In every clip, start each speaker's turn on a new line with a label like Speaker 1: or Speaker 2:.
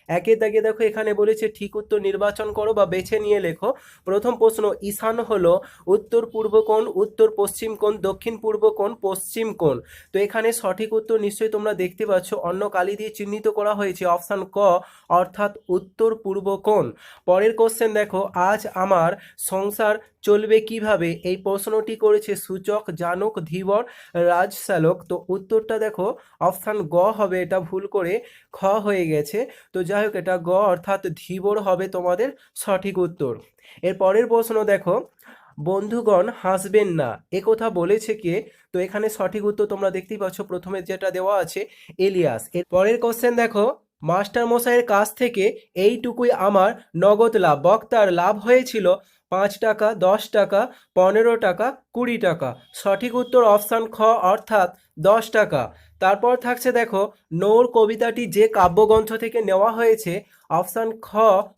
Speaker 1: একের দাগে দেখো এখানে বলেছে ঠিক উত্তর নির্বাচন করো বা বেছে নিয়ে লেখো। প্রথম প্রশ্ন, ঈশান হলো উত্তর পূর্ব কোণ, উত্তর পশ্চিম কোণ, দক্ষিণ পূর্ব কোণ, পশ্চিম কোণ। তো এখানে সঠিক উত্তর নিশ্চয়ই তোমরা দেখতে পাচ্ছ অন্য কালি দিয়ে চিহ্নিত করা হয়েছে অপশান ক, অর্থাৎ উত্তর পূর্ব কোণ। পরের কোশ্চেন দেখো, আজ আমার সংসার চলবে কিভাবে, এই প্রশ্নটি করেছে সূচক, জানক, ধীবর, রাজশ্যালক। তো উত্তরটা দেখো অপশান গ হবে, এটা ভুল করে খ হয়ে গেছে। তো যাই হোক এটা গ অর্থাৎ ধীবর হবে তোমাদের সঠিক উত্তর। এর পরের প্রশ্ন দেখো, বন্ধুগণ হাসবেন না এ কথা বলেছে কে। তো এখানে সঠিক উত্তর তোমরা দেখতেই পাচ্ছ, প্রথমে যেটা দেওয়া আছে এলিয়াস। এর পরের কোশ্চেন দেখো, মাস্টার মশাইয়ের কাছ থেকে এইটুকুই আমার নগদ লাভ, বক্তার লাভ হয়েছিল 5 টাকা, 10 টাকা, 15 টাকা, 20 টাকা। সঠিক উত্তর অপশান খ অর্থাৎ 10 টাকা। তারপর থাকছে দেখো, নৌর কবিতাটি যে কাব্যগ্রন্থ থেকে নেওয়া হয়েছে, অপশান খ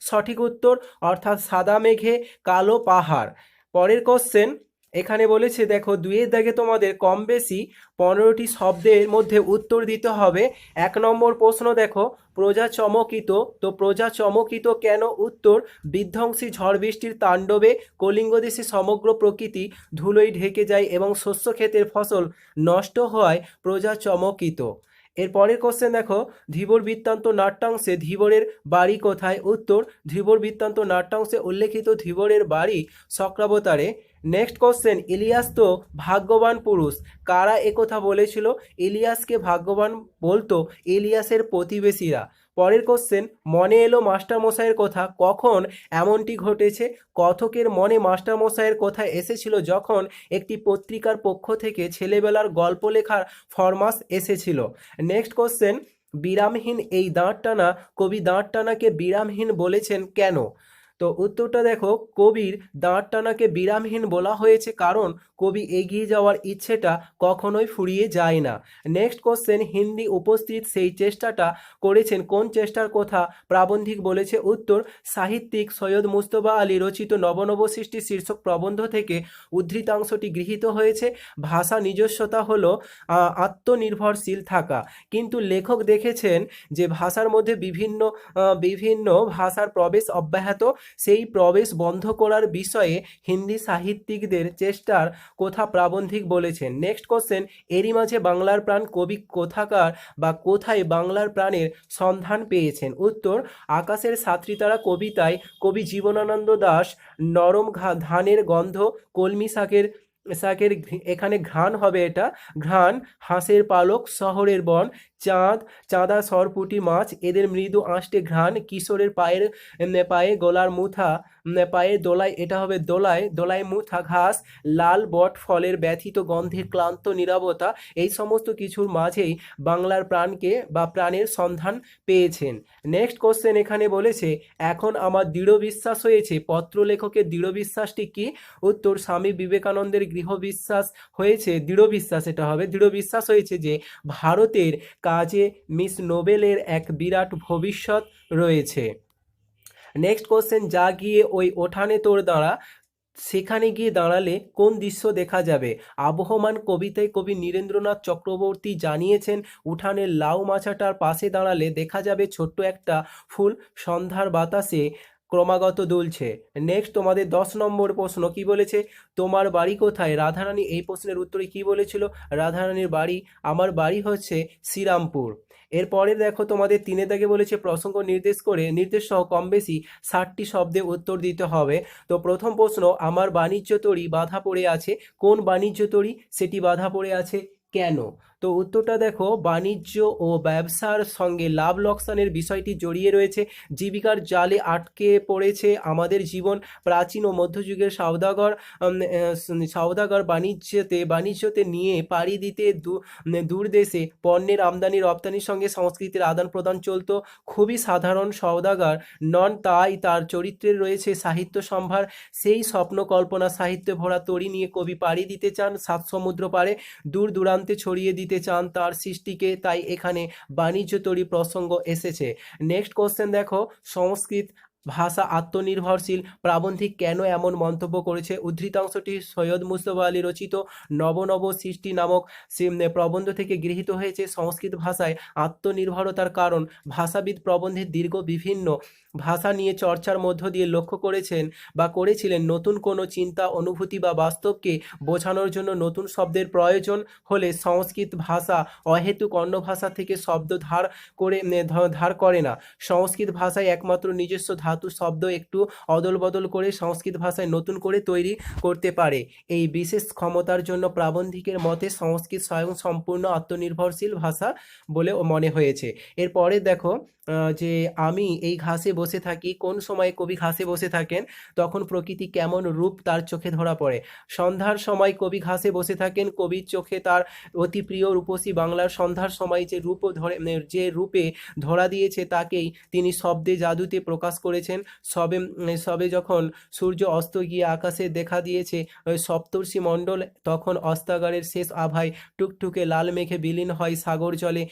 Speaker 1: সঠিক উত্তর অর্থাৎ সাদা মেঘে কালো পাহাড়। পরের কোশ্চেন এখানে বলেছে দেখো, দুইয়ের দাগে তোমাদের কম বেশি 15টি শব্দের মধ্যে উত্তর দিতে হবে। 1 নম্বর প্রশ্ন দেখো, প্রজা চমকিত। তো প্রজা চমকিত কেন, উত্তর বিধ্বংসী ঝড় বৃষ্টির তাণ্ডবে কলিঙ্গ দেশে সমগ্র প্রকৃতি ধুলোয় ঢেকে যায় এবং শস্য ক্ষেতের ফসল নষ্ট হওয়ায় প্রজা চমকিত। এর পরের কোশ্চেন দেখো, ধীবর বৃত্তান্ত নাট্যাংশে ধীবরের বাড়ি কোথায়, উত্তর ধীবর বৃত্তান্ত নাট্যাংশে উল্লেখিত ধীবরের বাড়ি চক্রাবতারে। নেক্সট কোশ্চেন, ইলিয়াস তো ভাগ্যবান পুরুষ, কারা একথা বলেছিল, ইলিয়াসকে ভাগ্যবান বলতো ইলিয়াসের প্রতিবেশীরা। পরের কোশ্চেন, মনে এলো মাস্টারমশাইয়ের কথা, কখন এমনটি ঘটেছে, কথকের মনে মাস্টারমশাইয়ের কথা এসেছিল যখন একটি পত্রিকার পক্ষ থেকে ছেলেবেলার গল্প লেখার ফরমাস এসেছিল। নেক্সট কোশ্চেন, বিরামহীন এই দাঁড় টানা, কবি দাঁড় টানাকে বিরামহীন বলেছেন কেন। তো উত্তরটা দেখো, কবির দাঁড় টানাকে বিরামহীন বলা হয়েছে কারণ কবি এগিয়ে যাওয়ার ইচ্ছেটা কখনোই ফুরিয়ে যায় না। নেক্সট কোশ্চেন, হিন্দি উপস্থিত সেই চেষ্টাটা করেছেন কোন চেষ্টার কথা প্রাবন্ধিক বলেছে, উত্তর সাহিত্যিক সৈয়দ মুস্তফা আলী রচিত নবনব সৃষ্টি শীর্ষক প্রবন্ধ থেকে উদ্ধৃতাংশটি গৃহীত হয়েছে। ভাষা নিজস্বতা হলো আত্মনির্ভরশীল থাকা, কিন্তু লেখক দেখেছেন যে ভাষার মধ্যে বিভিন্ন ভাষার প্রবেশ অব্যাহত, সেই প্রবেশ বন্ধ করার বিষয়ে হিন্দি সাহিত্যিকদের চেষ্টার কথা প্রাবন্ধিক বলেছেন। নেক্সট কোশ্চেন, এরই মাঝে বাংলার প্রাণ, কবি কোথাকার বা কোথায় বাংলার প্রাণের সন্ধান পেয়েছেন, উত্তর আকাশের সাতটি তারা কবিতায় কবি জীবনানন্দ দাশ নরম ধানের গন্ধ, কলমি শাকের শাকের এখানে ঘ্রাণ হবে, এটা ঘ্রাণ, হাঁসের পালক, শহরের বন, চাঁদ, চাঁদা সরপুঁটি মাছ, এদের মৃদু আঁশটে ঘ্রাণ, কিশোরের পায়ে গলার মুথা, পায়ের দোলায়, এটা হবে দোলায় দোলায় মুথা ঘাস, লাল বট ফলের ব্যথিত গন্ধে ক্লান্ত নীরবতা, এই সমস্ত কিছুর মাঝেই বাংলার প্রাণকে বা প্রাণের সন্ধান পেয়েছেন। নেক্সট কোশ্চেন এখানে বলেছে, এখন আমার দৃঢ় বিশ্বাস হয়েছে, পত্র লেখকের দৃঢ় বিশ্বাসটি কি, উত্তর স্বামী বিবেকানন্দের গৃহ বিশ্বাস হয়েছে, দৃঢ় বিশ্বাস এটা হবে, দৃঢ় বিশ্বাস হয়েছে যে ভারতের কাজে মিস নোবেলের এক বিরাট ভবিষ্যৎ রয়েছে। নেক্সট কোশ্চেন, যা গিয়ে ওই ওঠানে তোর দাঁড়া, সেখানে গিয়ে দাঁড়ালে কোন দৃশ্য দেখা যাবে। আবহমান কবিতায় কবি নীরেন্দ্রনাথ চক্রবর্তী জানিয়েছেন, উঠানের লাউ মাচাটার পাশে দাঁড়ালে দেখা যাবে ছোট্ট একটা ফুল সন্ধ্যার বাতাসে ক্রমাগত দুলছে। নেক্সট তোমাদের 10 নম্বর প্রশ্ন কি বলেছে, তোমার বাড়ি কোথায়, রাধারানী এই প্রশ্নের উত্তরে কি বলেছিল, রাধারানীর বাড়ি, আমার বাড়ি হচ্ছে শ্রীরামপুর। এরপরে দেখো তোমাদের 3 দাগে বলেছে প্রসঙ্গ নির্দেশ সহ কম বেশি 60টি শব্দে উত্তর দিতে হবে। তো প্রথম প্রশ্ন, আমার বাণিজ্য তরী বাধা পড়ে আছে, কোন বাণিজ্য তরী সেটি বাধা পড়ে আছে, কেন। তো উত্তরটা দেখো, বাণিজ্য ও ব্যবসার সঙ্গে লাভ লোকসানের বিষয়টি জড়িয়ে রয়েছে, জীবিকার জালে আটকে পড়েছে আমাদের জীবন, প্রাচীন ও মধ্যযুগের সওদাগর বাণিজ্যতে নিয়ে পাড়ি দিতে দূর দেশে পণ্যের আমদানি রপ্তানির সঙ্গে সংস্কৃতির আদান প্রদান চলতো, খুবই সাধারণ সওদাগর নন, তাই তার চরিত্রের রয়েছে সাহিত্য সম্ভার, সেই স্বপ্ন কল্পনা সাহিত্যে ভরা তরী নিয়ে কবি পাড়ি দিতে চান সাত সমুদ্র পারে, দূর দূরান্তে ছড়িয়ে দিতে চান তার সৃষ্টিকে, তাই এখানে বাণিজ্য তরী প্রসঙ্গ এসেছে। নেক্সট কোশ্চেন দেখো, সংস্কৃত ভাষা আত্মনির্ভরশীল প্রাবন্ধিক কেন এমন মন্তব্য করেছে? উদ্ধৃতাংশটি সৈয়দ মুজতবা আলী রচিত নব নব সৃষ্টি নামক প্রবন্ধ থেকে গৃহীত হয়েছে। সংস্কৃত ভাষায় আত্মনির্ভরতার কারণ ভাষাবিদ প্রবন্ধের দীর্ঘ বিভিন্ন ভাষা নিয়ে চর্চার মধ্য দিয়ে লক্ষ্য করেছেন বা করেছিলেন। নতুন কোনো চিন্তা, অনুভূতি বা বাস্তবকে বোঝানোর জন্য নতুন শব্দের প্রয়োজন হলে সংস্কৃত ভাষা অহেতুক অন্য ভাষা থেকে শব্দ ধার করে না। সংস্কৃত ভাষায় একমাত্র নিজস্ব ধাতু শব্দ একটু অদল বদল করে সংস্কৃত ভাষায় নতুন করে তৈরি করতে পারে। এই বিশেষ ক্ষমতার জন্য প্রাবন্ধিকের মতে সংস্কৃত স্বয়ং সম্পূর্ণ আত্মনির্ভরশীল ভাষা বলে মনে হয়েছে। এরপরে দেখো যে আমি এই ঘাসে বসে থাকি। কোন সময়ে কবি ঘাসে বসে থাকেন? তখন প্রকৃতি কেমন রূপ তার চোখে ধরা পড়ে। সন্ধ্যার সময় কবি ঘাসে বসে থাকেন। কবির চোখে তার অতি প্রিয় রূপসী বাংলার সন্ধ্যার সময় যে রূপে ধরা দিয়েছে তাকেই তিনি শব্দে জাদুতে প্রকাশ করেছেন। সবে সবে যখন সূর্য অস্ত গিয়ে আকাশে দেখা দিয়েছে সপ্তর্ষি মণ্ডল, তখন অস্তাগারের শেষ আভায় টুকটুকে লাল মেঘে বিলীন হয় সাগর জলে।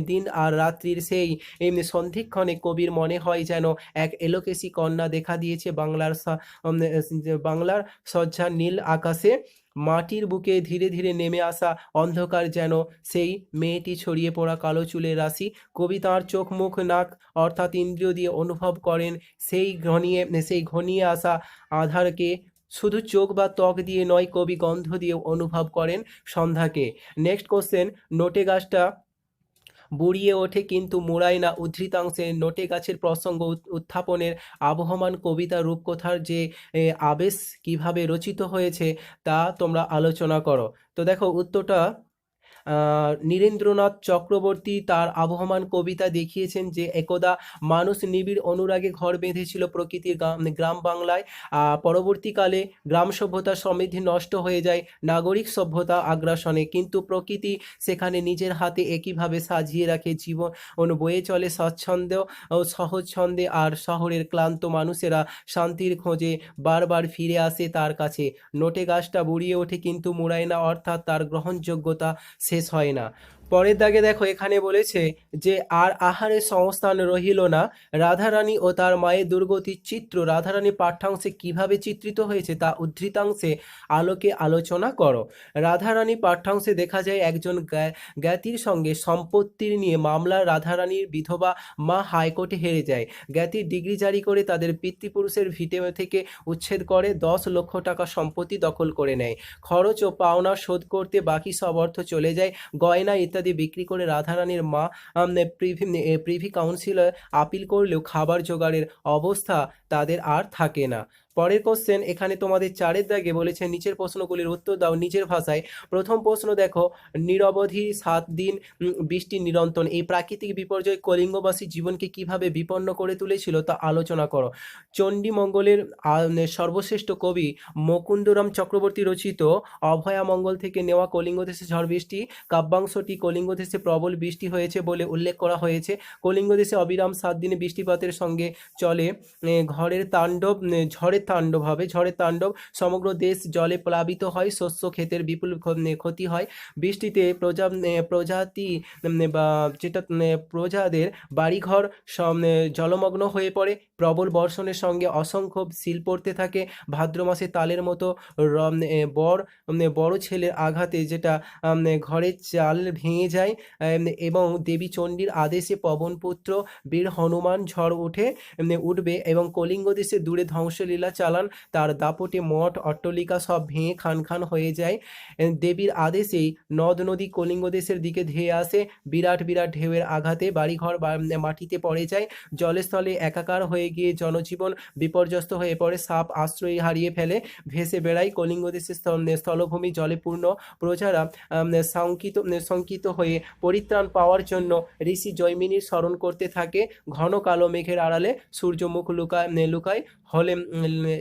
Speaker 1: দিন আর রাত্রির সেই সন্ধিক্ষণে কবির মনে হয় যেন এক এলোকেশী কন্যা দেখা দিয়েছে বাংলার সজ্জা নীল আকাশে। মাটির বুকে ধীরে ধীরে নেমে আসা অন্ধকার যেন সেই মেয়েটি ছড়িয়ে পড়া কালো চুলের রাশি। কবি তাঁর চোখ, মুখ, নাক অর্থাৎ ইন্দ্রিয় দিয়ে অনুভব করেন সেই ঘনিয়ে আসা আধারকে। শুধু চোখ বা ত্বক দিয়ে নয়, কবি গন্ধ দিয়ে অনুভব করেন সন্ধ্যাকে। নেক্সট কোশ্চেন, নোটে গাছটা বুড়িয়ে ওঠে কিন্তু মুড়ায় না। উদ্ধৃতাংশে নোটে গাছের প্রসঙ্গ উত্থাপনের আবহমান কবিতা রূপকথার যে আবেশ কিভাবে রচিত হয়েছে তা তোমরা আলোচনা করো। তো দেখো উত্তরটা নীরেন্দ্রনাথ চক্রবর্তী তার আবহমান কবিতা দেখিয়েছেন যে একদা মানুষ নিবিড় অনুরাগে ঘর বেঁধেছিল প্রকৃতির গ্রাম বাংলায়। পরবর্তীকালে গ্রাম সভ্যতার সমৃদ্ধি নষ্ট হয়ে যায় নাগরিক সভ্যতা আগ্রাসনে, কিন্তু প্রকৃতি সেখানে নিজের হাতে একইভাবে সাজিয়ে রাখে। জীবন বয়ে চলে স্বচ্ছন্দ ও সহজ ছন্দে, আর শহরের ক্লান্ত মানুষেরা শান্তির খোঁজে বারবার ফিরে আসে তার কাছে। নোটে গাছটা বুড়িয়ে ওঠে কিন্তু মুড়ায় না, অর্থাৎ তার গ্রহণযোগ্যতা শেষ হয় না। পরের দাগে দেখো এখানে বলেছে যে আর আহারের সংস্থান রহিল না। রাধারানী ও তার মায়ের দুর্গতির চিত্র রাধারানী পাঠ্যাংশে কিভাবে চিত্রিত হয়েছে তা উদ্ধৃতাংশে আলোকে আলোচনা করো। রাধারানী পাঠ্যাংশে দেখা যায় একজন জ্ঞাতির সঙ্গে সম্পত্তির নিয়ে মামলা। রাধারানীর বিধবা মা হাইকোর্টে হেরে যায়। জ্ঞাতির ডিগ্রি জারি করে তাদের পিতৃপুরুষের ভিটে থেকে উচ্ছেদ করে 10 লক্ষ টাকা সম্পত্তি দখল করে নেয়। খরচ ও পাওনা শোধ করতে বাকি সব অর্থ চলে যায়। গয়না ইত্যাদি বিক্রি করে রাধারানীর মা প্রিভি কাউন্সিলে আপিল করলেও খাবার জোগাড়ের অবস্থা তাদের আর থাকে না। পরের কোশ্চেন, এখানে তোমাদের 4 দাগে বলেছে নিচের প্রশ্নগুলির উত্তর দাও নিজের ভাষায়। প্রথম প্রশ্ন দেখো, নিরবধি 7 দিন বৃষ্টি নিরন্তর এই প্রাকৃতিক বিপর্যয় কলিঙ্গবাসী জীবনকে কিভাবে বিপন্ন করে তুলেছিল তা আলোচনা করো। চণ্ডীমঙ্গলের সর্বশ্রেষ্ঠ কবি মুকুন্দরাম চক্রবর্তী রচিত অভয়ামঙ্গল থেকে নেওয়া কলিঙ্গ দেশে ঝড় বৃষ্টি কাব্যাংশটি কলিঙ্গ দেশে প্রবল বৃষ্টি হয়েছে বলে উল্লেখ করা হয়েছে। কলিঙ্গ দেশে অবিরাম 7 দিনে বৃষ্টিপাতের সঙ্গে চলে ঝড়ের তাণ্ডব। সমগ্র দেশ জলে প্লাবিত হয়, শস্য ক্ষেতের বিপুল ক্ষতি হয়। বৃষ্টিতে প্রজাদের বাড়িঘর জলমগ্ন হয়ে পড়ে। প্রবল বর্ষণের সঙ্গে অসংখ্য শিল পড়তে থাকে। ভাদ্র মাসে তালের মতো বড় ছেলের আঘাতে যেটা ঘরের চাল ভেঙে যায় এবং দেবী চণ্ডীর আদেশে পবনপুত্র বীর হনুমান ঝড় উঠবে এবং কলিঙ্গ দেশে দূরে ধ্বংসলীলা চালান। তার দাপটে মঠ অট্টালিকা সব ভেঙে খান খান হয়ে যায়। দেবীর আদেশেই নদ নদী কলিঙ্গ দেশের দিকে ধেয়ে আসে। বিরাট বিরাট ঢেউয়ের আঘাতে বাড়িঘর মাটিতে পড়ে যায়। জলস্থলে একাকার হয়ে গিয়ে জনজীবন বিপর্যস্ত হয়ে পড়ে। সাপ আশ্রয় হারিয়ে ফেলে, ভেসে বেড়ায়। কলিঙ্গ দেশের স্থলভূমি জলে পূর্ণ। প্রজারা শঙ্কিত হয়ে পরিত্রাণ পাওয়ার জন্য ঋষি জৈমিনীর স্মরণ করতে থাকে। ঘন কালো মেঘের আড়ালে সূর্য মুখ লুকায় হলে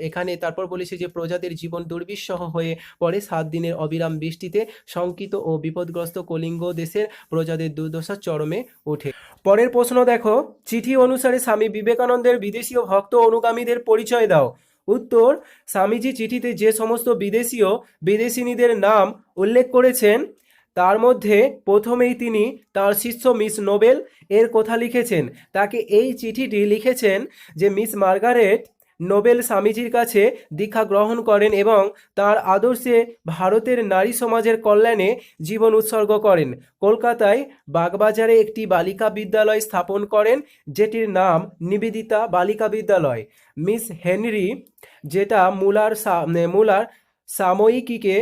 Speaker 1: এখানে তারপর বলেছে যে প্রজাদের জীবন দুর্বিষহ হয়ে পড়ে 7 দিনের অবিরাম বৃষ্টিতে। শঙ্কিত ও বিপদগ্রস্ত কলিঙ্গ দেশের প্রজাদের দুর্দশা চরমে ওঠে। পরের প্রশ্ন দেখো, চিঠি অনুসারে স্বামী বিবেকানন্দের বিদেশি ও ভক্ত অনুগামীদের পরিচয় দাও। উত্তর, স্বামীজি চিঠিতে যে সমস্ত বিদেশিনীদের নাম উল্লেখ করেছেন তার মধ্যে প্রথমেই তিনি তার শিষ্য মিস নোবেল এর কথা লিখেছেন। তাকে এই চিঠিটি লিখেছেন যে মিস মার্গারেট নোবেল স্বামীজির কাছে দীক্ষা গ্রহণ করেন এবং তার আদর্শে ভারতের নারী সমাজের কল্যাণে জীবন উৎসর্গ করেন। কলকাতায় বাগবাজারে একটি বালিকা বিদ্যালয় স্থাপন করেন, যেটির নাম নিবেদিতা বালিকা বিদ্যালয়। মিস হেনরি যেটা মুলার সাময়িকীকে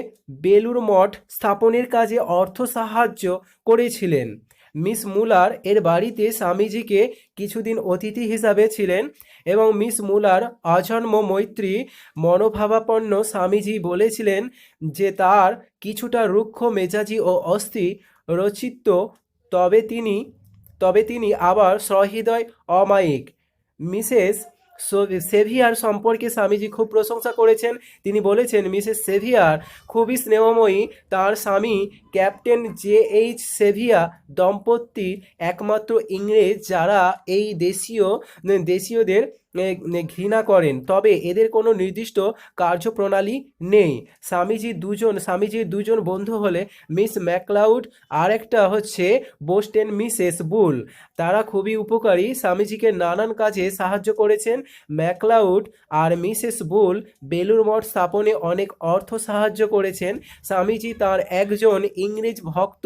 Speaker 1: বেলুর মঠ স্থাপনের কাজে অর্থ সাহায্য করেছিলেন। মিস মুলার এর বাড়িতে স্বামীজিকে কিছুদিন অতিথি হিসাবে ছিলেন এবং মিস মুলার আজন্ম মৈত্রী মনোভাবাপন্ন স্বামীজি বলেছিলেন যে তার কিছুটা রুক্ষ মেজাজি ও অস্থি রচিত, তবে তিনি আবার সহৃদয় অমায়িক। মিসেস সেভিয়ার সম্পর্কে স্বামীজি খুব প্রশংসা করেছেন। তিনি বলেছেন মিসেস সেভিয়ার খুবই স্নেহময়ী। তার স্বামী ক্যাপ্টেন JH সেভিয়া দম্পতি একমাত্র ইংরেজ যারা এই দেশীয়দের ঘৃণা করেন, তবে এদের কোনো নির্দিষ্ট কার্যপ্রণালী নেই। স্বামীজির দুজন বন্ধু হলে মিস ম্যাকলাউড আর একটা হচ্ছে বোস্টেন মিসেস বুল। তারা খুবই উপকারী, স্বামীজিকে নানান কাজে সাহায্য করেছেন। ম্যাকলাউড আর মিসেস বুল বেলুর মঠ স্থাপনে অনেক অর্থ সাহায্য করেছেন। স্বামীজি তার একজন ইংরেজ ভক্ত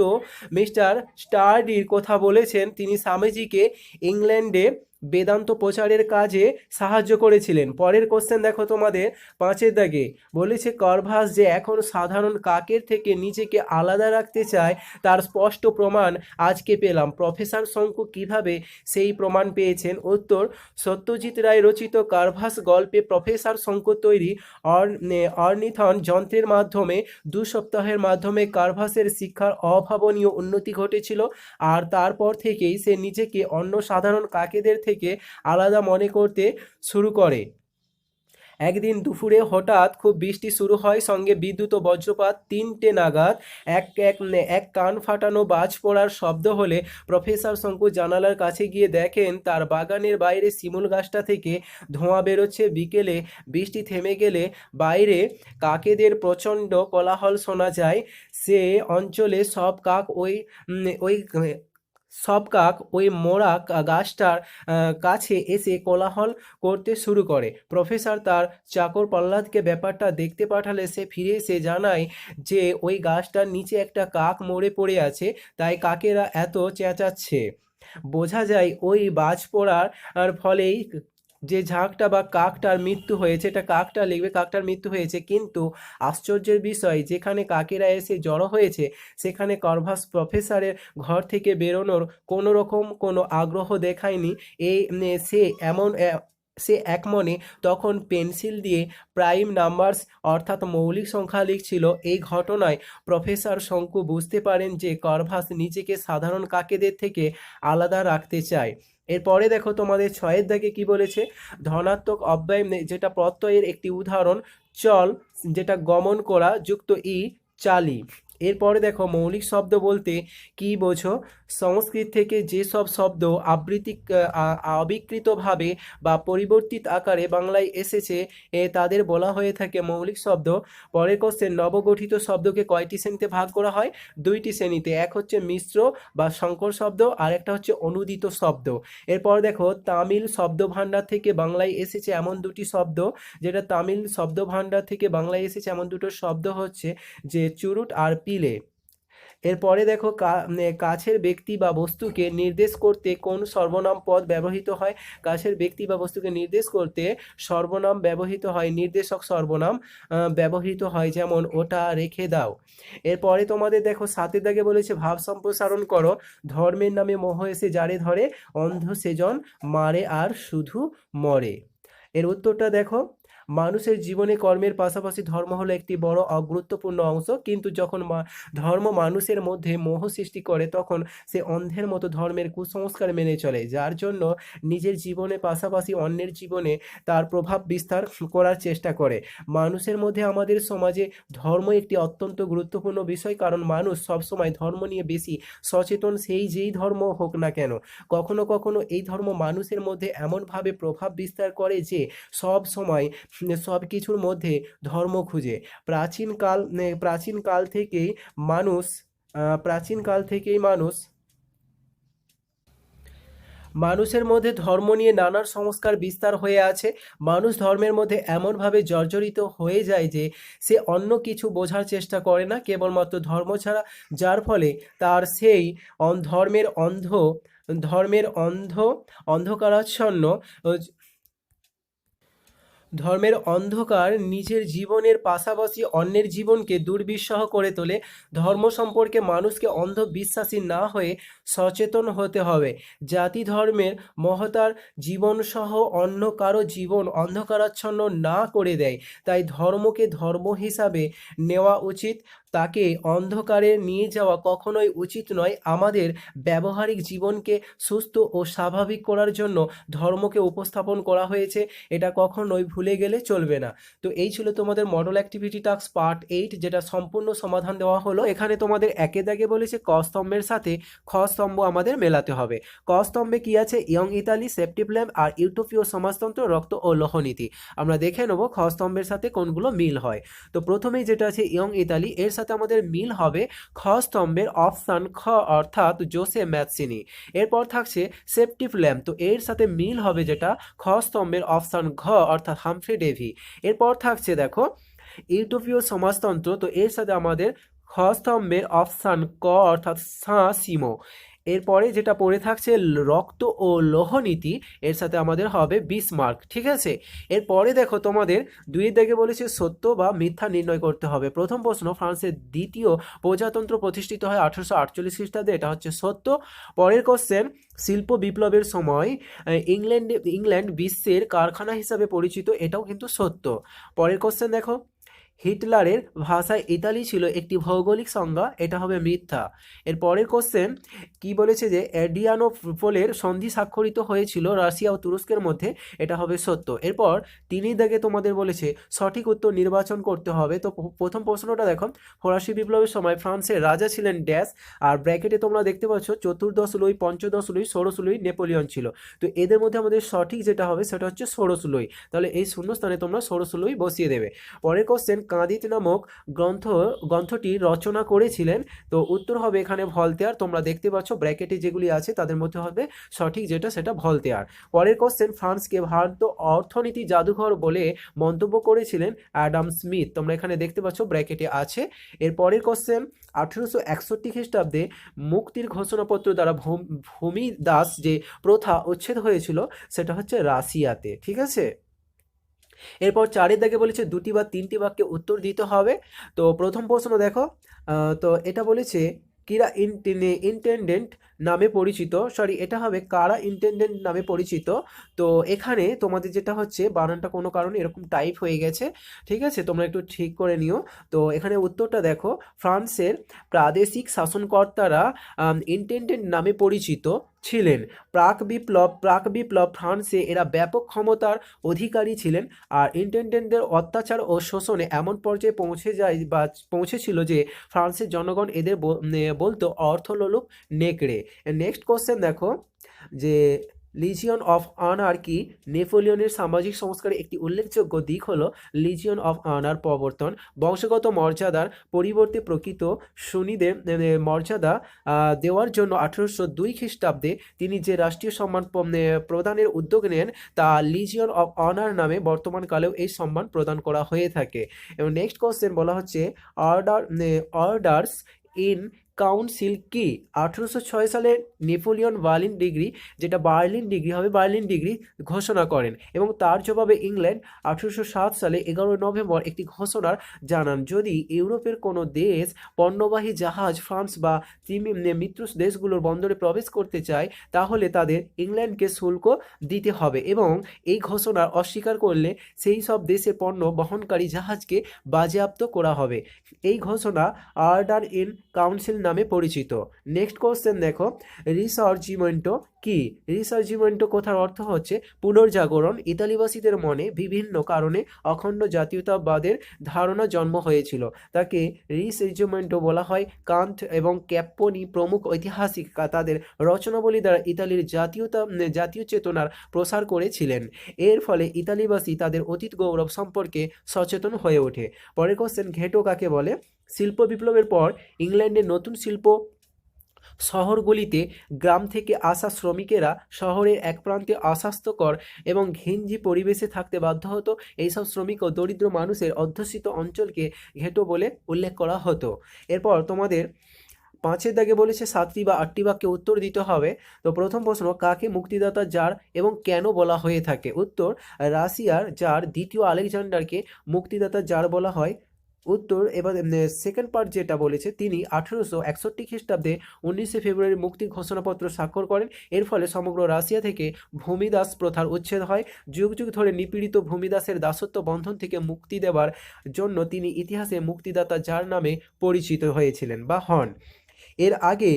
Speaker 1: মিস্টার স্টার্ডির কথা বলেছেন। তিনি স্বামীজিকে ইংল্যান্ডে বেদান্ত প্রচারের কাজে সাহায্য করেছিলেন। পরের কোশ্চেন দেখো তোমাদের 5 দাগে বলেছে কারভাস যে এখন সাধারণ কাকের থেকে নিজেকে আলাদা রাখতে চায় তার স্পষ্ট প্রমাণ আজকে পেলাম। প্রফেসর শঙ্কু কিভাবে সেই প্রমাণ পেয়েছেন? উত্তর, সত্যজিৎ রায় রচিত কারভাস গল্পে প্রফেসর শঙ্কু তৈরি অর্নিথন যন্ত্রের মাধ্যমে 2 সপ্তাহের মাধ্যমে কারভাসের শিক্ষার অভাবনীয় উন্নতি ঘটেছিল আর তারপর থেকেই সে নিজেকে অন্য সাধারণ কাকেদের থেকে আলাদা মনে করতে শুরু করে। একদিন দুপুরে হঠাৎ খুব বৃষ্টি শুরু হয়, সঙ্গে বিদ্যুৎ ও বজ্রপাত। 3টে নাগাদ এক কান ফাটানো বাজ পড়ার শব্দ হলে প্রফেসর শঙ্কু জানালার কাছে গিয়ে দেখেন তার বাগানের বাইরে শিমুল গাছটা থেকে ধোঁয়া বেরোচ্ছে। বিকেলে বৃষ্টি থেমে গেলে বাইরে কাকেদের প্রচণ্ড কোলাহল শোনা যায়। সে অঞ্চলে সব কাক ওই মোড়া গাছটার কাছে এসে কোলাহল করতে শুরু করে। প্রফেসর তার চাকর প্রহ্লাদকে ব্যাপারটা দেখতে পাঠালে সে ফিরে এসে জানায় যে ওই গাছটার নিচে একটা কাক মরে পড়ে আছে, তাই কাকেরা এত চেঁচাচ্ছে। বোঝা যায় ওই বাজ পড়ার ফলেই যে ঝাঁকটা বা কাকটার মৃত্যু হয়েছে, এটা কাকটা লিখবে, কাকটার মৃত্যু হয়েছে। কিন্তু আশ্চর্যের বিষয়, যেখানে কাকেরা এসে জড়ো হয়েছে সেখানে কারভাস প্রফেসরের ঘর থেকে বেরোনোর কোনো আগ্রহ দেখায়নি। সে একমনে তখন পেন্সিল দিয়ে প্রাইম নাম্বারস অর্থাৎ মৌলিক সংখ্যা লিখছিল। এই ঘটনায় প্রফেসর শঙ্কু বুঝতে পারেন যে কারভাস নিজেকে সাধারণ কাকেদের থেকে আলাদা রাখতে চায়। এরপরে দেখো তোমাদের 6 দাগে কি বলেছে, ধনাত্মক অব্যয় যেটা প্রত্যয়ের একটি উদাহরণ, চল যেটা গমন করা যুক্ত চালি। এরপরে দেখো মৌলিক শব্দ বলতে কি বোঝো? সংস্কৃত থেকে যেসব শব্দ অবিকৃতভাবে বা পরিবর্তিত আকারে বাংলায় এসেছে তাদের বলা হয়ে থাকে মৌলিক শব্দ। পরের কোশ্চেন, নবগঠিত শব্দকে কয়টি শ্রেণীতে ভাগ করা হয়? 2টি শ্রেণীতে। এক হচ্ছে মিশ্র বা সংকর শব্দ, আর একটা হচ্ছে অনুদিত শব্দ। এরপর দেখো তামিল শব্দভাণ্ডার থেকে বাংলায় এসেছে এমন 2টি শব্দ, যেটা তামিল শব্দভাণ্ডার থেকে বাংলায় এসেছে এমন 2টো শব্দ হচ্ছে যে চুরুট আর পিলে। এরপরে দেখো কাছের ব্যক্তি বা বস্তুকে নির্দেশ করতে কোন সর্বনাম পদ ব্যবহৃত হয়? কাছের ব্যক্তি বা বস্তুকে নির্দেশ করতে সর্বনাম ব্যবহৃত হয়, নির্দেশক সর্বনাম ব্যবহৃত হয়, যেমন ওটা রেখে দাও। এরপরে তোমাদের দেখো 7 দাগে বলেছে ভাব সম্প্রসারণ করো। ধর্মের নামে মোহ এসে যারে ধরে, অন্ধ সেজন মারে আর শুধু মরে। এর উত্তরটা দেখো, মানুষের জীবনে কর্মের পাশাপাশি ধর্ম হলো একটি বড় অগুরুত্বপূর্ণ অংশ, কিন্তু যখন ধর্ম মানুষের মধ্যে মোহ সৃষ্টি করে তখন সে অন্ধের মতো ধর্মের কুসংস্কার মেনে চলে, যার জন্য নিজের জীবনে পাশাপাশি অন্যের জীবনে তার প্রভাব বিস্তার করার চেষ্টা করে। মানুষের মধ্যে আমাদের সমাজে ধর্ম একটি অত্যন্ত গুরুত্বপূর্ণ বিষয়, কারণ মানুষ সবসময় ধর্ম নিয়ে বেশি সচেতন, সেই যেই ধর্ম হোক না কেন। কখনো কখনো এই ধর্ম মানুষের মধ্যে এমনভাবে প্রভাব বিস্তার করে যে সব সময় সব কিছুর মধ্যে ধর্ম খুঁজে। প্রাচীনকাল থেকেই মানুষ প্রাচীনকাল থেকেই মানুষের মধ্যে ধর্ম নিয়ে নানান সংস্কার বিস্তার হয়ে আছে। মানুষ ধর্মের মধ্যে এমনভাবে জর্জরিত হয়ে যায় যে সে অন্য কিছু বোঝার চেষ্টা করে না, কেবলমাত্র ধর্ম ছাড়া, যার ফলে তার সেই ধর্মের অন্ধকারাচ্ছন্ন ধর্মের অন্ধকার নিজের জীবনের পাশাপাশি অন্যের জীবনকে দুর্বিষহ করে তোলে। ধর্ম সম্পর্কে মানুষকে অন্ধবিশ্বাসী না হয়ে সচেতন হতে হবে। জাতি ধর্মের মহতার জীবনসহ অন্য কারো জীবন অন্ধকারাচ্ছন্ন না করে দেয়। তাই ধর্মকে ধর্ম হিসাবে নেওয়া উচিত, তাকে অন্ধকারে নিয়ে যাওয়া কখনোই উচিত নয়। আমাদের ব্যবহারিক জীবনকে সুস্থ ও স্বাভাবিক করার জন্য ধর্মকে উপস্থাপন করা হয়েছে, এটা কখনোই ভুলে গেলে চলবে না। তো এই ছিল তোমাদের মডেল অ্যাক্টিভিটি টাস্ক পার্ট 8, যেটা সম্পূর্ণ সমাধান দেওয়া হলো। এখানে তোমাদের একে দাগে বলেছে ক স্তম্ভের সাথে খ স্তম্ভ আমাদের মেলাতে হবে। ক স্তম্ভে কি আছে? ইয়ং ইতালি, সেপ্টিপ্ল্যাম আর ইউটোপীয় সমাজতন্ত্র, রক্ত ও লোহনীতি। আমরা দেখে নেব খ স্তম্ভের সাথে কোনগুলো মিল হয়। তো প্রথমেই যেটা আছে ইয়ং ইতালি, এর সাথে আমাদের মিল হবে খ স্তম্ভের অপশান খ, অর্থাৎ জোসে ম্যাৎসিনি। এরপর থাকছে সেপ্টিপ্ল্যাম, তো এর সাথে মিল হবে যেটা খ স্তম্ভের অপশান ঘ, অর্থাৎ হামফ্রে ডেভি। এরপর থাকছে দেখো ইউটোপীয় সমাজতন্ত্র, তো এর সাথে আমাদের খ স্তম্ভের অপশান ক, অর্থাৎ সা সিমো। এরপরে যেটা পড়ে থাকছে রক্ত ও লোহনীতি, এর সাথে আমাদের হবে বিসমার্ক। ঠিক আছে, এরপরে দেখো তোমাদের দুই দিকে বলেছে সত্য বা মিথ্যা নির্ণয় করতে হবে। প্রথম প্রশ্ন, ফ্রান্সের দ্বিতীয় প্রজাতন্ত্র প্রতিষ্ঠিত হয় 1848 খ্রিস্টাব্দে, এটা হচ্ছে সত্য। পরের কোশ্চেন, শিল্প বিপ্লবের সময় ইংল্যান্ড বিশ্বের কারখানা হিসাবে পরিচিত, এটাও কিন্তু সত্য। পরের কোশ্চেন দেখো, হিটলারের ভাষায় ইতালি ছিল একটি ভৌগোলিক সংজ্ঞা, এটা হবে মিথ্যা। এর পরের কোশ্চেন কি বলেছে যে অ্যাড্রিয়ানোপোলের সন্ধি স্বাক্ষরিত হয়েছিল রাশিয়া ও তুরস্কের মধ্যে, এটা হবে সত্য। এরপর তিনই দাগে তোমাদের বলেছে সঠিক উত্তর নির্বাচন করতে হবে। তো প্রথম প্রশ্নটা দেখো, ফরাসি বিপ্লবের সময় ফ্রান্সের রাজা ছিলেন ড্যাশ, আর ব্র্যাকেটে তোমরা দেখতে পাচ্ছ চতুর্দশ লুই, পঞ্চদশ লুই, ষোড়শ লুই, নেপোলিয়ন ছিল। তো এদের মধ্যে আমাদের সঠিক যেটা হবে সেটা হচ্ছে ষোড়শ লুই, তাহলে এই শূন্যস্থানে তোমরা ষোড়শ লুই বসিয়ে দেবে। পরের কোশ্চেন, কাঁদিত নামক গ্রন্থটি রচনা করেছিলেন, তো উত্তর হবে এখানে ভলতেয়ার। তোমরা দেখতে পাচ্ছ ব্র্যাকেটে যেগুলি আছে তাদের মধ্যে হবে সঠিক যেটা সেটা ভলতেয়ার। পরের কোশ্চেন, ফ্রান্সকে ভারত অর্থনীতি জাদুঘর বলে মন্তব্য করেছিলেন অ্যাডাম স্মিথ, তোমরা এখানে দেখতে পাচ্ছ ব্র্যাকেটে আছে। এর পরের কোশ্চেন, 1861 খ্রিস্টাব্দে মুক্তির ঘোষণাপত্র দ্বারা ভূমি দাস যে প্রথা উচ্ছেদ হয়েছিল, সেটা হচ্ছে রাশিয়াতে। ঠিক আছে, এরপর চারের দাগে বলেছে দুটি বা তিনটি বাক্যে উত্তর দিতে হবে। তো প্রথম প্রশ্ন দেখো, তো এটা বলেছে কিরা ইন্টেন্ডেন্ট নামে পরিচিত, সরি এটা হবে কারা ইন্টেন্ডেন্ট নামে পরিচিত। তো এখানে তোমাদের যেটা হচ্ছে বানানটা কোনো কারণে এরকম টাইপ হয়ে গেছে, ঠিক আছে, তোমরা একটু ঠিক করে নিও। তো এখানে উত্তরটা দেখো, ফ্রান্সের প্রাদেশিক শাসনকর্তারা ইন্টেন্ডেন্ট নামে পরিচিত ছিলেন। প্রাক বিপ্লব ফ্রান্সে এরা ব্যাপক ক্ষমতার অধিকারী ছিলেন, আর ইন্টেন্ডেন্টদের অত্যাচার ও শোষণে এমন পর্যায়ে পৌঁছেছিল যে ফ্রান্সের জনগণ এদের বলতো অর্থলোলুপ নেকড়ে। নেক্সট কোশ্চেন দেখো, যে লিজিয়ন অফ অনার কি? নেপোলিয়নের সামাজিক সংস্কারের একটি উল্লেখযোগ্য দিক হলো লিজিয়ন অফ অনার প্রবর্তন। বংশগত মর্যাদার পরিবর্তে প্রকৃত সুনীদের মর্যাদা দেওয়ার জন্য 1802 খ্রিস্টাব্দে তিনি যে রাষ্ট্রীয় সম্মান প্রদানের উদ্যোগ নেন, তা লিজিয়ন অফ অনার নামে বর্তমানকালেও এই সম্মান প্রদান করা হয়ে থাকে। এবং নেক্সট কোশ্চেন বলা হচ্ছে অর্ডার্স ইন কাউন্সিল কি? 1806 সালে নেপোলিয়ন বার্লিন ডিগ্রি, যেটা বার্লিন ডিগ্রি হবে, বার্লিন ডিগ্রি ঘোষণা করেন, এবং তার জবাবে ইংল্যান্ড 1807 সালে 11 নভেম্বর একটি ঘোষণা জানান, যদি ইউরোপের কোনো দেশ পণ্যবাহী জাহাজ ফ্রান্স বা মিত্র দেশগুলোর বন্দরে প্রবেশ করতে চায়, তাহলে তাদের ইংল্যান্ডকে শুল্ক দিতে হবে, এবং এই ঘোষণা অস্বীকার করলে সেই সব দেশের পণ্য বহনকারী জাহাজকে বাজেয়াপ্ত করা হবে। এই ঘোষণা অর্ডার ইন কাউন্সিল নামে পরিচিত। নেক্সট কোশ্চেন দেখো, রিসার্জিমেন্টো কি? রিসার্জিমেন্টো কথার অর্থ হচ্ছে পুনর্জাগরণ। ইতালিবাসীদের মনে বিভিন্ন কারণে অখণ্ড জাতীয়তাবাদের ধারণা জন্ম হয়েছিল, তাকে রিসার্জিমেন্টো বলা হয়। কান্ট এবং ক্যাপ্পনি প্রমুখ ঐতিহাসিক তাদের রচনাবলী দ্বারা ইতালির জাতীয় চেতনার প্রসার করেছিলেন। এর ফলে ইতালিবাসী তাদের অতীত গৌরব সম্পর্কে সচেতন হয়ে ওঠে। পরের কোশ্চেন, ঘেটো কাকে বলে? শিল্প বিপ্লবের পর ইংল্যান্ডের নতুন শিল্প শহরগুলিতে গ্রাম থেকে আসা শ্রমিকেরা শহরের এক প্রান্তে অস্বাস্থ্যকর এবং ঘিঞ্জি পরিবেশে থাকতে বাধ্য হতো। এইসব শ্রমিক ও দরিদ্র মানুষের অধ্যুষিত অঞ্চলকে ঘেঁটো বলে উল্লেখ করা হতো। এরপর তোমাদের 5 দাগে বলেছে 7টি বা 8টি বাক্যে উত্তর দিতে হবে। তো প্রথম প্রশ্ন, কাকে মুক্তিদাতা জার এবং কেন বলা হয়ে থাকে? উত্তর, রাশিয়ার জার দ্বিতীয় আলেকজান্ডারকে মুক্তিদাতা জার বলা হয়। উত্তর, এবার সেকেন্ড পার্ট যেটা বলেছে, তিনি 1861 খ্রিস্টাব্দে 19শে ফেব্রুয়ারি মুক্তি ঘোষণাপত্র স্বাক্ষর করেন। এর ফলে সমগ্র রাশিয়া থেকে ভূমিদাস প্রথার উচ্ছেদ হয়। যুগ যুগ ধরে নিপীড়িত ভূমিদাসের দাসত্ব বন্ধন থেকে মুক্তি দেওয়ার জন্য তিনি ইতিহাসে মুক্তিদাতা জার নামে পরিচিত হয়েছিলেন বা হন। এর আগে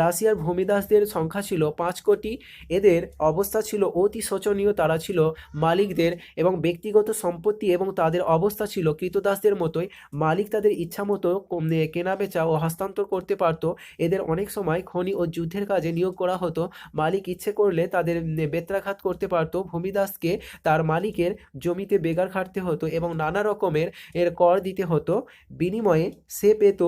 Speaker 1: রাশিয়ার ভূমিদাসদের সংখ্যা ছিল 5 কোটি। এদের অবস্থা ছিল অতি শোচনীয়। তারা ছিল মালিকদের এবং ব্যক্তিগত সম্পত্তি এবং তাদের অবস্থা ছিল কৃতদাসদের মতোই। মালিক তাদের ইচ্ছামতো কেনাবেচা ও হস্তান্তর করতে পারত। এদের অনেক সময় খনি ও যুদ্ধের কাজে নিয়োগ করা হতো। মালিক ইচ্ছে করলে তাদের বেত্রাঘাত করতে পারত। ভূমিদাসকে তার মালিকের জমিতে বেগার খাটতে হতো এবং নানা রকমের কর দিতে হতো। বিনিময়ে সে পেত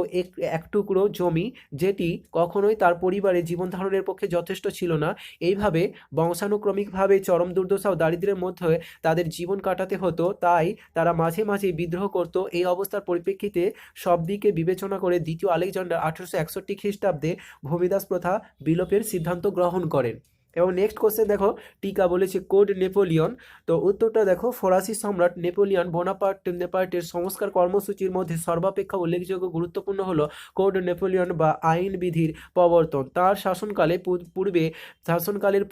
Speaker 1: এক টুকরো জমি, যেটি কখনোই তার পরিবারের জীবন ধারণের পক্ষে যথেষ্ট ছিল না। এইভাবে বংশানুক্রমিকভাবে চরম দুর্দশা ও দারিদ্র্যের মধ্যে তাদের জীবন কাটাতে হতো। তাই তারা মাঝে মাঝে বিদ্রোহ করত। এই অবস্থার পরিপ্রেক্ষিতে সব দিকে বিবেচনা করে দ্বিতীয় আলেকজান্ডার 1861 খ্রিস্টাব্দে ভূমিদাস প্রথা বিলোপের সিদ্ধান্ত গ্রহণ করেন। এবং নেক্সট কোশ্চেন দেখো, টিকা বলেছে কোড নেপোলিয়ন। তো উত্তরটা দেখো, ফরাসি সম্রাট নেপোলিয়ন বোনাপার্টের সংস্কার কর্মসূচির মধ্যে সর্বাপেক্ষা উল্লেখযোগ্য গুরুত্বপূর্ণ হলো কোড নেপোলিয়ন বা আইন বিধির প্রবর্তন। তার শাসনকালের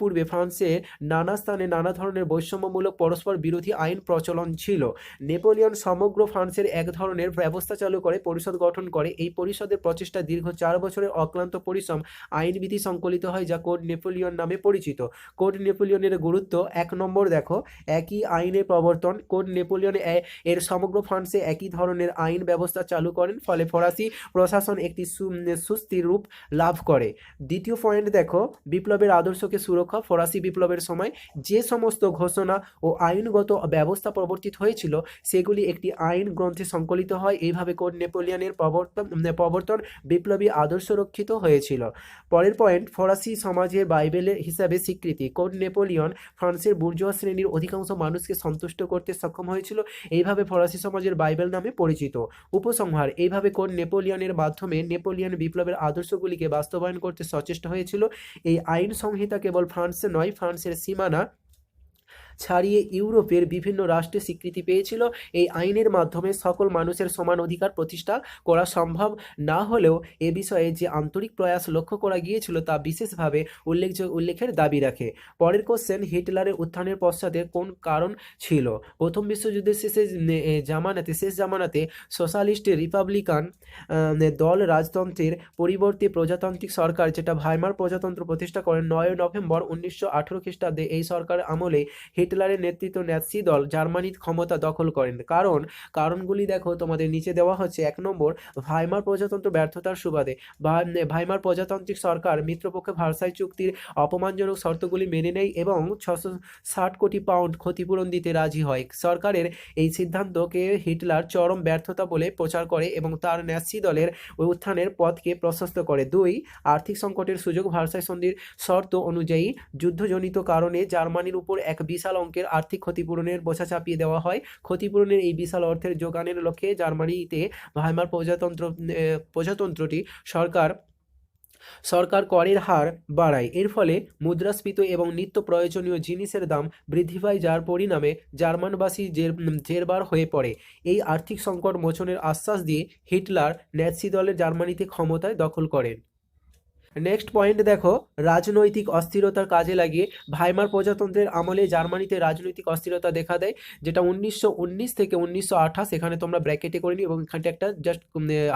Speaker 1: পূর্বে ফ্রান্সে নানা স্থানে নানা ধরনের বৈষম্যমূলক পরস্পর বিরোধী আইন প্রচলন ছিল। নেপোলিয়ন সমগ্র ফ্রান্সের এক ধরনের ব্যবস্থা চালু করে পরিষদ গঠন করে। এই পরিষদের প্রচেষ্টা দীর্ঘ 4 বছরের অক্লান্ত পরিশ্রম আইনবিধি সংকলিত হয়, যা কোড নেপোলিয়ন নামে পরিচিত। কোড নেপোলিয়নের গুরুত্ব 1 নম্বর দেখো, একই আইনের প্রবর্তন। কোড নেপোলিয়ন এর সমগ্র ফ্রান্সে একই ধরনের আইন ব্যবস্থা চালু করেন, ফলে ফরাসি প্রশাসন একটি সুস্থির রূপ লাভ করে। দ্বিতীয় পয়েন্ট দেখো, বিপ্লবের আদর্শকে সুরক্ষা। ফরাসি বিপ্লবের সময় যে সমস্ত ঘোষণা ও আইনগত ব্যবস্থা প্রবর্তিত হয়েছিল সেগুলি একটি আইন গ্রন্থে সংকলিত হয়। এইভাবে কোড নেপোলিয়নের প্রবর্তন বিপ্লবী আদর্শ রক্ষিত হয়েছিল। পরের পয়েন্ট, ফরাসি সমাজের বাইবেলের হিসাবে স্বীকৃতি। কোড নেপোলিয়ন ফ্রান্সের বুর্জোয়া শ্রেণীর অধিকাংশ মানুষকে সন্তুষ্ট করতে সক্ষম হয়েছিল। এইভাবে ফরাসি সমাজের বাইবেল নামে পরিচিত। উপসংহার, এইভাবে কোড নেপোলিয়নের মাধ্যমে নেপোলিয়ন বিপ্লবের আদর্শগুলিকে বাস্তবায়ন করতে সচেষ্ট হয়েছিল। এই আইন সংহিতা কেবল ফ্রান্সে নয়, ফ্রান্সের সীমানা ছাড়িয়ে ইউরোপের বিভিন্ন রাষ্ট্রে স্বীকৃতি পেয়েছিল। এই আইনের মাধ্যমে সকল মানুষের সমান অধিকার প্রতিষ্ঠা করা সম্ভব না হলেও এ বিষয়ে যে আন্তরিক প্রয়াস লক্ষ্য করা গিয়েছিল তা বিশেষভাবে উল্লেখের দাবি রাখে। পরের কোশ্চেন, হিটলারের উত্থানের পশ্চাতে কোন কারণ ছিল? প্রথম বিশ্বযুদ্ধের শেষ জামানাতে সোশ্যালিস্ট রিপাবলিকান দল রাজতন্ত্রের পরিবর্তে প্রজাতান্ত্রিক সরকার, যেটা ভাইমার প্রজাতন্ত্র প্রতিষ্ঠা করেন 9 নভেম্বর 1918 খ্রিস্টাব্দে। এই সরকার আমলে হিটলারের নেতৃত্ব ন্যাৎসি দল জার্মানির ক্ষমতা দখল করেন। কারণগুলি দেখো তোমাদের নিচে দেওয়া হচ্ছে। 1 নম্বর, ভাইমার প্রজাতন্ত্র ব্যর্থতার সুবাদে। ভাইমার প্রজাতান্ত্রিক সরকার মিত্রপক্ষে ভার্সাই চুক্তির অপমানজনক শর্তগুলি মেনে নেয় এবং 660 কোটি পাউন্ড ক্ষতিপূরণ দিতে রাজি হয়। সরকারের এই সিদ্ধান্তকে হিটলার চরম ব্যর্থতা বলে প্রচার করে এবং তার ন্যাৎসি দলের উত্থানের পথকে প্রশস্ত করে। 2, আর্থিক সংকটের সুযোগ। ভার্সাই সন্ধির শর্ত অনুযায়ী যুদ্ধজনিত কারণে জার্মানির উপর এক বিশাল অঙ্কের আর্থিক ক্ষতিপূরণের বোঝা চাপিয়ে দেওয়া হয়। ক্ষতিপূরণের এই বিশাল অর্থের যোগানের লক্ষ্যে জার্মানিতে ভাইমার প্রজাতন্ত্রটি সরকার করের হার বাড়ায়। এর ফলে মুদ্রাস্ফীতি এবং নিত্য প্রয়োজনীয় জিনিসের দাম বৃদ্ধি পায়, যার পরিণামে জার্মানবাসী জেরবার হয়ে পড়ে। এই আর্থিক সংকট মোচনের আশ্বাস দিয়ে হিটলার ন্যাৎসি দলের জার্মানিতে ক্ষমতায় দখল করেন। নেক্সট পয়েন্ট দেখো, রাজনৈতিক অস্থিরতার কাজে লাগিয়ে ভাইমার প্রজাতন্ত্রের আমলে জার্মানিতে রাজনৈতিক অস্থিরতা দেখা দেয়, যেটা 1919 থেকে 1928। এখানে তোমরা ব্র্যাকেটে করে নিও এবং এখানটা একটা জাস্ট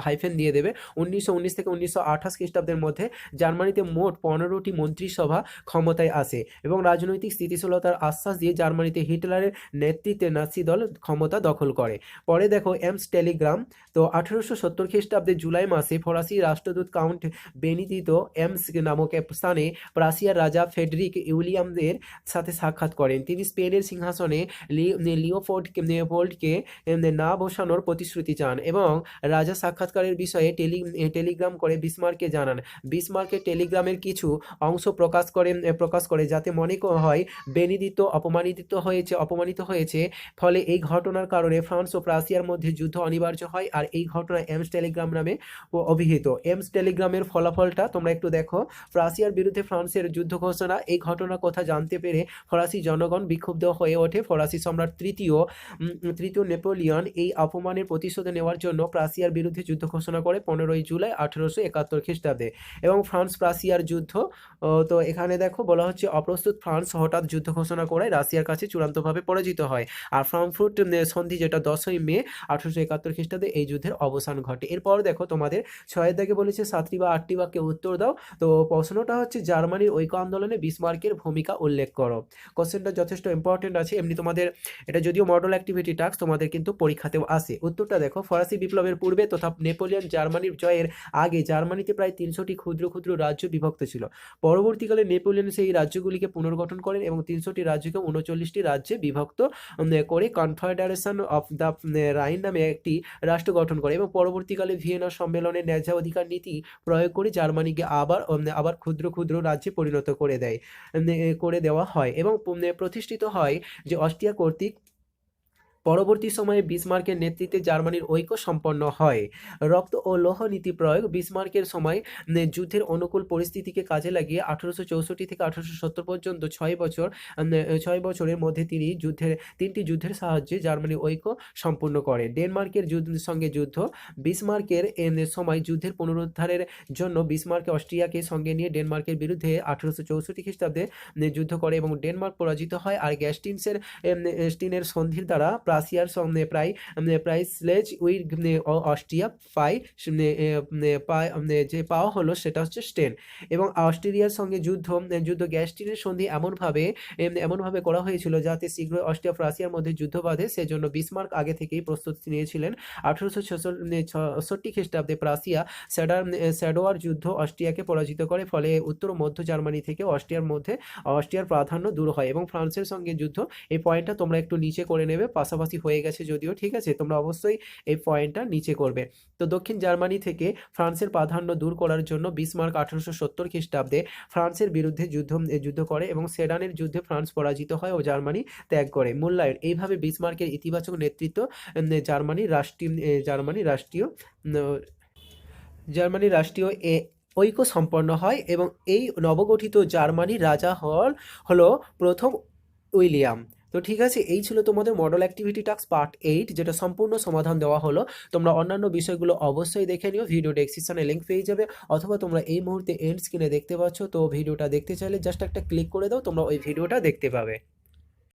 Speaker 1: হাইফেন দিয়ে দেবে। 1919 থেকে 1928 খ্রিস্টাব্দের মধ্যে জার্মানিতে মোট 15টি মন্ত্রিসভা ক্ষমতায় আসে এবং রাজনৈতিক স্থিতিশীলতার আশ্বাস দিয়ে জার্মানিতে হিটলারের নেতৃত্বে নাৎসি দল ক্ষমতা দখল করে। পরে দেখো এমস টেলিগ্রাম। তো 1870 খ্রিস্টাব্দে জুলাই মাসে ফরাসি রাষ্ট্রদূত কাউন্ট বেনিদিতো এমস নামক এক স্থানে প্রাশিয়ার রাজা ফেডরিক উইলিয়ামদের সাথে সাক্ষাৎ করেন। তিনি স্পেনের সিংহাসনে লিওপোল্ডকে না বসানোর প্রতিশ্রুতি চান এবং রাজা সাক্ষাৎকারের বিষয়ে টেলিগ্রাম করে বিসমার্ককে জানান। বিসমার্কের টেলিগ্রামের কিছু অংশ প্রকাশ করে যাতে মনে হয় বেনিদিত অপমানিত হয়েছে। ফলে এই ঘটনার কারণে ফ্রান্স ও প্রাশিয়ার মধ্যে যুদ্ধ অনিবার্য হয়, আর এই ঘটনা এমস টেলিগ্রাম নামে অভিহিত। এমস টেলিগ্রামের ফলাফলটা তোমরা একটু দেখো। প্রাশিয়ার বিরুদ্ধে ফ্রান্সের যুদ্ধ ঘোষণা। এই ঘটনার কথা জানতে পেরে ফরাসি জনগণ বিক্ষুব্ধ হয়ে ওঠে। ফরাসি সম্রাট তৃতীয় নেপোলিয়ন এই অপমানের প্রতিশোধ নেওয়ার জন্য প্রাশিয়ার বিরুদ্ধে যুদ্ধ ঘোষণা করে 15 জুলাই 1871 খ্রিস্টাব্দে। এবং ফ্রান্স প্রাশিয়ার যুদ্ধ, তো এখানে দেখো বলা হচ্ছে অপ্রস্তুত ফ্রান্স হঠাৎ যুদ্ধ ঘোষণা করে রাশিয়ার কাছে চূড়ান্তভাবে পরাজিত হয়। আর ফ্রাঙ্কফুর্ট সন্ধি, যেটা 10ই মে 1871 খ্রিস্টাব্দে, এই যুদ্ধের অবসান ঘটে। এরপর দেখো তোমাদের 6 দাগে বলেছে 7টি বা 8টি বাক্যে উত্তর দাও। তো প্রশ্নটা হচ্ছে জার্মানির ঐক্য আন্দোলনে বিসমার্কের ভূমিকা উল্লেখ করো। কোশ্চেনটা যথেষ্ট ইম্পর্টেন্ট আছে। এমনি তোমাদের এটা যদিও মডেল অ্যাক্টিভিটি টাস্ক, তোমাদের কিন্তু পরীক্ষাতেও আসে। উত্তরটা দেখো, ফরাসি বিপ্লবের পূর্বে তথা নেপোলিয়ন জার্মানির জয়ের আগে জার্মানিতে প্রায় 300টি ক্ষুদ্র ক্ষুদ্র রাজ্য বিভক্ত ছিল। পরবর্তীকালে নেপোলিয়ন সেই রাজ্যগুলিকে পুনর্গঠন করেন এবং 300টি রাজ্যকে 39টি রাজ্যে বিভক্ত করে কনফেডারেশন অফ দ্য রাইন নামে একটি রাষ্ট্র গঠন করে এবং পরবর্তীকালে ভিয়েনা সম্মেলনে ন্যায্য অধিকার নীতি প্রয়োগ করে জার্মানিকে আবার ক্ষুদ্র ক্ষুদ্র রাজ্যে পরিণত করে দেওয়া হয় এবং প্রতিষ্ঠিত হয় যে অস্ট্রিয়া কর্তৃক। পরবর্তী সময়ে বিসমার্কের নেতৃত্বে জার্মানির ঐক্য সম্পন্ন হয়। রক্ত ও লৌহ নীতি প্রয়োগ। বিসমার্কের সময় যুদ্ধের অনুকূল পরিস্থিতিকে কাজে লাগিয়ে 1864 থেকে 1870 পর্যন্ত 6 বছরের মধ্যে তিনি তিনটি যুদ্ধের সাহায্যে জার্মানির ঐক্য সম্পূর্ণ করে। ডেনমার্কের সঙ্গে যুদ্ধ। বিসমার্কের সময় যুদ্ধের পুনরুদ্ধারের জন্য বিসমার্ক অস্ট্রিয়াকে সঙ্গে নিয়ে ডেনমার্কের বিরুদ্ধে 1864 খ্রিস্টাব্দে যুদ্ধ করে এবং ডেনমার্ক পরাজিত হয়। আর গ্যাস্টিনের সন্ধির দ্বারা প্রাশিয়ার সঙ্গে প্রায় স্লেজ উইথ অস্ট্রিয়া যে পাওয়া হলো সেটা হচ্ছে স্টেন। এবং অস্ট্রিয়ার সঙ্গে যুদ্ধ গ্যাস্টিনের সন্ধি এমনভাবে করা হয়েছিল যাতে শীঘ্রই অস্ট্রিয়া প্রাশিয়ার মধ্যে যুদ্ধ বাঁধে। সেজন্য বিসমার্ক আগে থেকেই প্রস্তুতি নিয়েছিলেন। 1866 খ্রিস্টাব্দে প্রাশিয়া স্যাডোয়ার যুদ্ধ অস্ট্রিয়াকে পরাজিত করে। ফলে উত্তর ও মধ্য জার্মানি থেকে অস্ট্রিয়ার প্রাধান্য দূর হয় এবং ফ্রান্সের সঙ্গে যুদ্ধ। এই পয়েন্টটা তোমরা একটু নিচে করে নেবে, পাশাপাশি হয়ে গেছে যদিও, ঠিক আছে, তোমরা অবশ্যই এই পয়েন্টটা নিচে করবে। তো দক্ষিণ জার্মানি থেকে ফ্রান্সের প্রাধান্য দূর করার জন্য বিসমার্ক 1870 খ্রিস্টাব্দে ফ্রান্সের বিরুদ্ধে যুদ্ধ করে এবং সেডানের যুদ্ধে ফ্রান্স পরাজিত হয় ও জার্মানি ত্যাগ করে। মূল্যায়ন। এইভাবে বিসমার্কের ইতিবাচক নেতৃত্ব জার্মানি রাষ্ট্রীয় ঐক্য সম্পন্ন হয় এবং এই নবগঠিত জার্মানির রাজা হলো প্রথম উইলিয়াম। তো ঠিক আছে, এই ছিল তোমাদের মডেল অ্যাক্টিভিটি টাস্ক পার্ট 8, যেটা সম্পূর্ণ সমাধান দেওয়া হলো। তোমরা অন্যান্য বিষয়গুলো অবশ্যই দেখে নিও, ভিডিও ডেসক্রিপশনে লিঙ্ক পেয়ে যাবে, অথবা তোমরা এই মুহূর্তে এন্ড স্ক্রিনে দেখতে পাচ্ছ। তো ভিডিওটা দেখতে চাইলে জাস্ট একটা ক্লিক করে দাও, তোমরা ওই ভিডিওটা দেখতে পাবে।